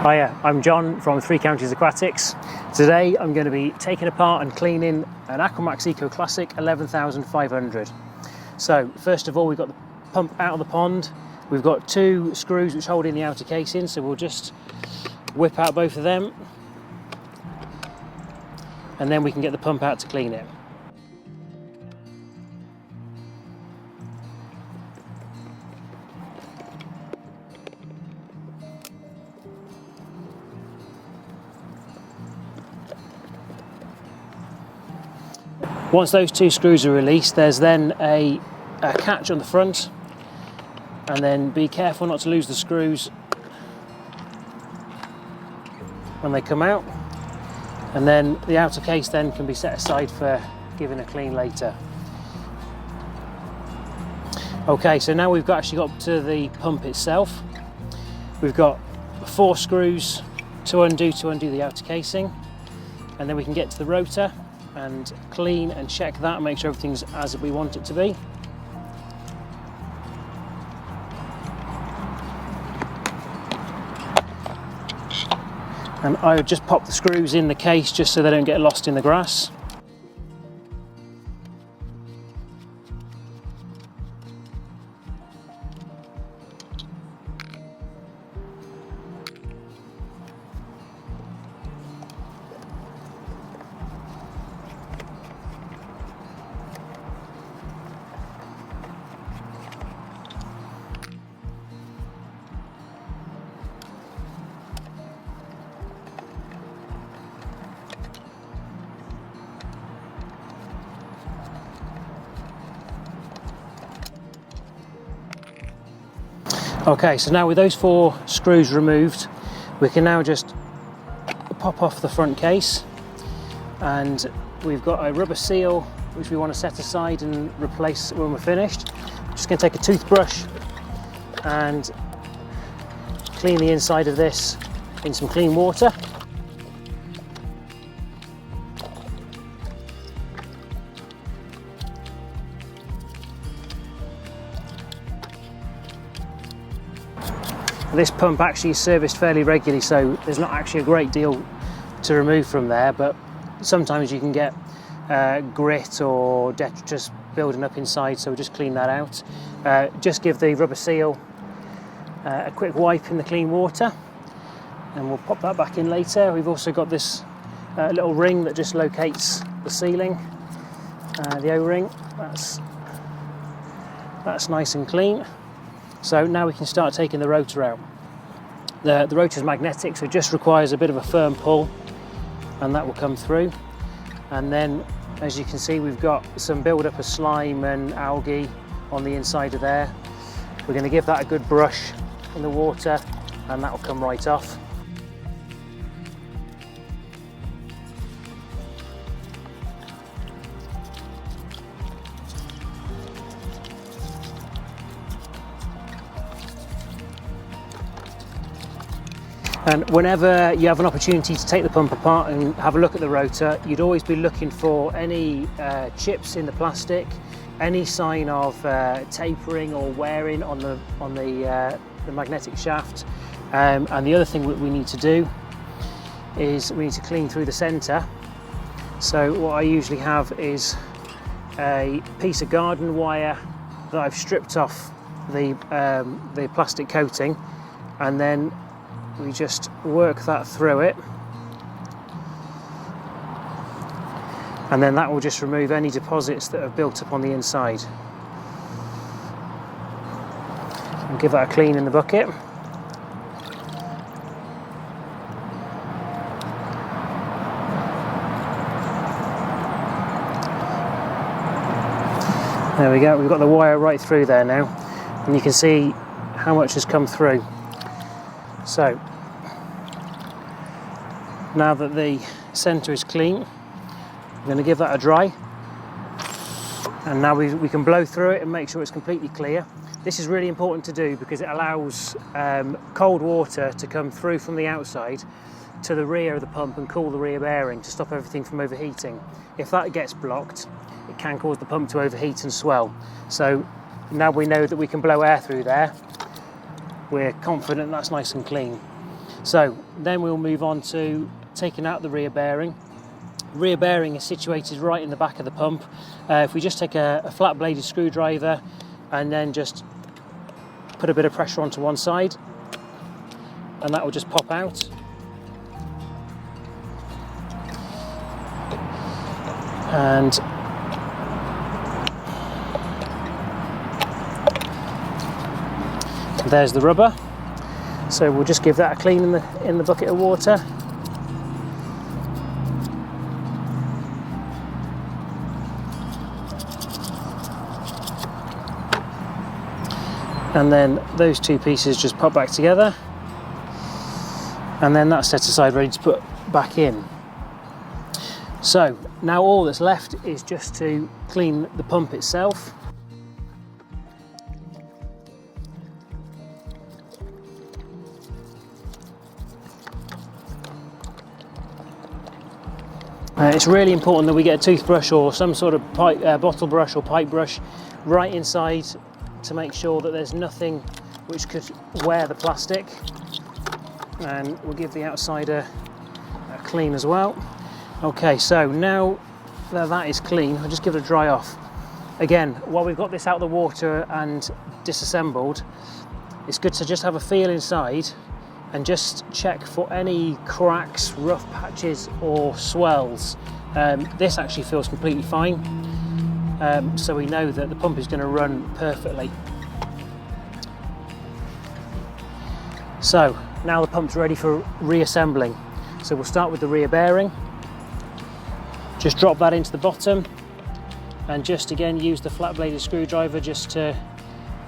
Hiya, I'm John from 3 Counties Aquatics. Today I'm going to be taking apart and cleaning an AquaMax Eco Classic 11,500. So first of all, we've got the pump out of the pond. We've got 2 screws which hold in the outer casing, so we'll just whip out both of them and then we can get the pump out to clean it. Once those 2 screws are released, there's then a catch on the front, and then be careful not to lose the screws when they come out, and then the outer case then can be set aside for giving a clean later. Okay, so now we've actually got to the pump itself. We've got 4 screws to undo the outer casing, and then we can get to the rotor and clean and check that and make sure everything's as we want it to be. And I would just pop the screws in the case just so they don't get lost in the grass. Okay, so now with those 4 screws removed, we can now just pop off the front case, and we've got a rubber seal which we want to set aside and replace when we're finished. I'm just going to take a toothbrush and clean the inside of this in some clean water. This pump actually is serviced fairly regularly, so there's not actually a great deal to remove from there, but sometimes you can get grit or detritus building up inside, so we'll just clean that out. Just give the rubber seal a quick wipe in the clean water, and we'll pop that back in later. We've also got this little ring that just locates the sealing, the O-ring. That's nice and clean. So now we can start taking the rotor out. The rotor is magnetic, so it just requires a bit of a firm pull, and that will come through. And then, as you can see, we've got some build-up of slime and algae on the inside of there. We're going to give that a good brush in the water, and that will come right off. And whenever you have an opportunity to take the pump apart and have a look at the rotor, you'd always be looking for any chips in the plastic, any sign of tapering or wearing on the magnetic shaft. And the other thing that we need to do is we need to clean through the centre. So what I usually have is a piece of garden wire that I've stripped off the plastic coating, and then we just work that through it, and then that will just remove any deposits that have built up on the inside. And give that a clean in the bucket. There we go, we've got the wire right through there now, and you can see how much has come through. So now that the centre is clean, I'm going to give that a dry, and now we can blow through it and make sure it's completely clear. This is really important to do because it allows cold water to come through from the outside to the rear of the pump and cool the rear bearing to stop everything from overheating. If that gets blocked, it can cause the pump to overheat and swell. So now we know that we can blow air through there, we're confident that's nice and clean. So then we'll move on to taking out the rear bearing. Rear bearing is situated right in the back of the pump. If we just take a flat bladed screwdriver and then just put a bit of pressure onto one side, and that will just pop out. And there's the rubber. So we'll just give that a clean in the bucket of water. And then those two pieces just pop back together, and then that's set aside ready to put back in. So now all that's left is just to clean the pump itself. It's really important that we get a toothbrush or some sort of bottle brush or pipe brush right inside to make sure that there's nothing which could wear the plastic. And we'll give the outside a clean as well. Okay, so now that is clean, I'll just give it a dry off. Again, while we've got this out of the water and disassembled, it's good to just have a feel inside and just check for any cracks, rough patches or swells. This actually feels completely fine, so we know that the pump is going to run perfectly. So now the pump's ready for reassembling. So we'll start with the rear bearing. Just drop that into the bottom and just again use the flat bladed screwdriver just to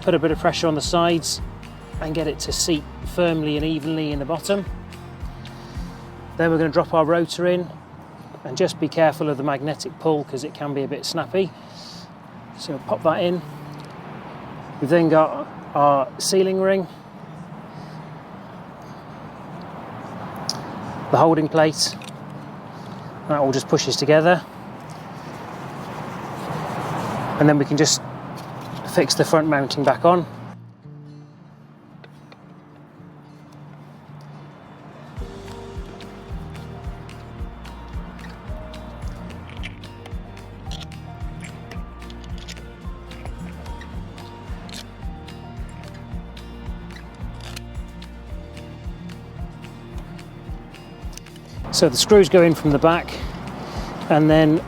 put a bit of pressure on the sides and get it to seat firmly and evenly in the bottom. Then we're going to drop our rotor in and just be careful of the magnetic pull because it can be a bit snappy. So we'll pop that in. We've then got our sealing ring, the holding plate, that all just pushes together, and then we can just fix the front mounting back on. So the screws go in from the back, and then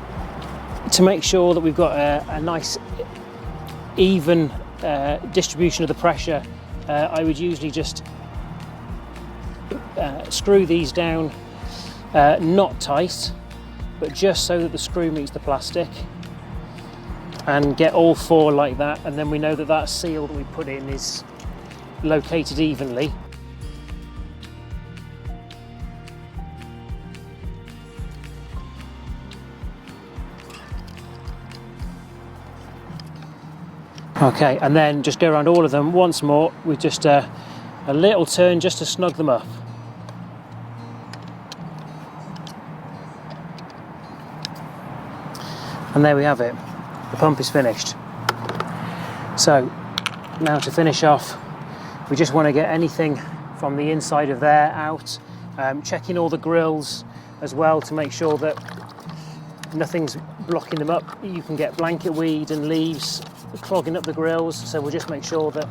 to make sure that we've got a nice even distribution of the pressure, I would usually just screw these down, not tight, but just so that the screw meets the plastic, and get all four like that, and then we know that that seal that we put in is located evenly. Okay, and then just go around all of them once more with just a little turn just to snug them up. And there we have it, the pump is finished. So now to finish off, we just want to get anything from the inside of there out, checking all the grills as well to make sure that nothing's blocking them up. You can get blanket weed and leaves clogging up the grills, so we'll just make sure that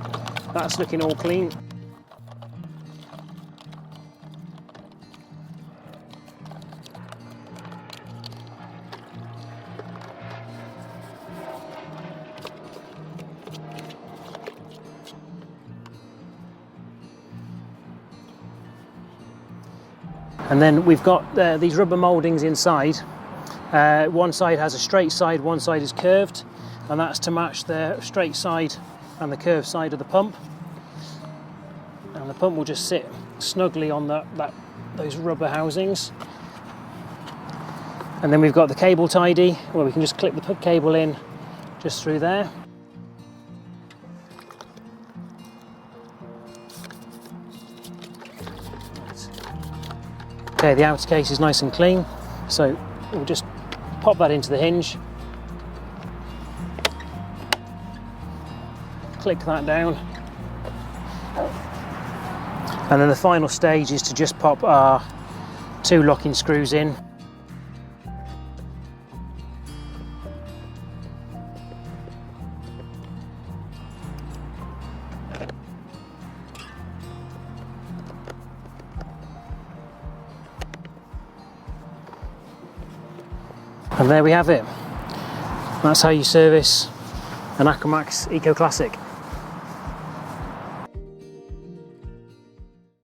that's looking all clean. And then we've got these rubber mouldings inside. One side has a straight side, one side is curved, and that's to match the straight side and the curved side of the pump. And the pump will just sit snugly on those rubber housings. And then we've got the cable tidy, where we can just clip the cable in just through there. Okay, the outer case is nice and clean, so we'll just pop that into the hinge, click that down, And then the final stage is to just pop our 2 locking screws in. And there we have it. That's how you service an AquaMax Eco Classic.